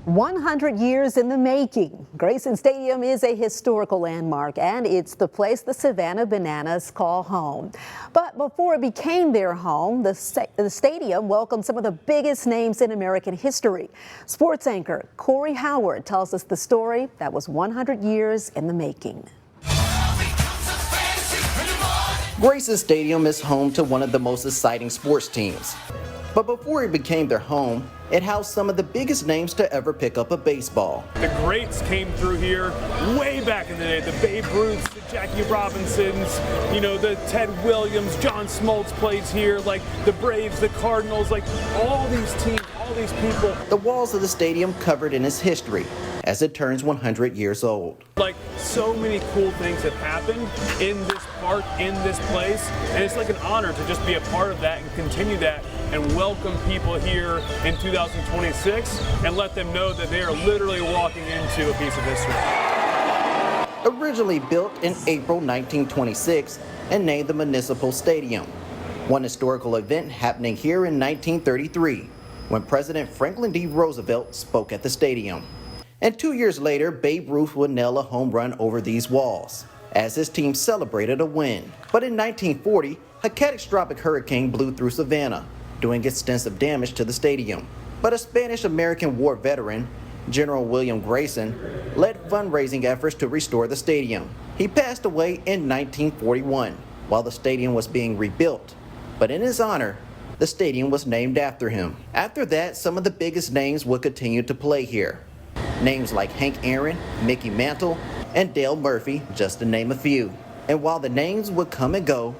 100 years in the making. Grayson Stadium is a historical landmark, and it's the place the Savannah Bananas call home. But before it became their home, the stadium welcomed some of the biggest names in American history. Sports anchor Corey Howard tells us the story that was 100 years in the making. Grayson Stadium is home to one of the most exciting sports teams. But before it became their home, it housed some of the biggest names to ever pick up a baseball. The greats came through here way back in the day. The Babe Ruths, the Jackie Robinsons, the Ted Williams, John Smoltz plays here, like the Braves, the Cardinals, like all these teams, all these people. The walls of the stadium covered in its history as it turns 100 years old. Like so many cool things have happened in this park, in this place, and it's like an honor to just be a part of that and continue that and welcome people here in 2026 and let them know that they are literally walking into a piece of history. Originally built in April 1926 and named the Municipal Stadium. One historical event happening here in 1933 when President Franklin D. Roosevelt spoke at the stadium. And 2 years later, Babe Ruth would nail a home run over these walls as his team celebrated a win. But in 1940, a catastrophic hurricane blew through Savannah, doing extensive damage to the stadium. But a Spanish-American War veteran, General William Grayson, led fundraising efforts to restore the stadium. He passed away in 1941 while the stadium was being rebuilt. But in his honor, the stadium was named after him. After that, some of the biggest names would continue to play here. Names like Hank Aaron, Mickey Mantle, and Dale Murphy, just to name a few. And while the names would come and go,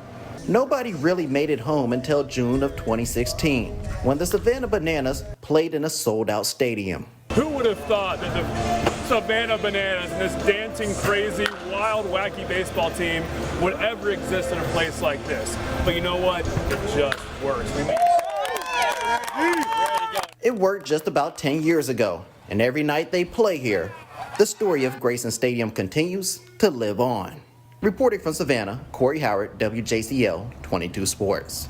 nobody really made it home until June of 2016, when the Savannah Bananas played in a sold-out stadium. Who would have thought that the Savannah Bananas and this dancing, crazy, wild, wacky baseball team would ever exist in a place like this? But you know what? It just works. It worked just about 10 years ago, and every night they play here, the story of Grayson Stadium continues to live on. Reporting from Savannah, Corey Howard, WJCL 22 Sports.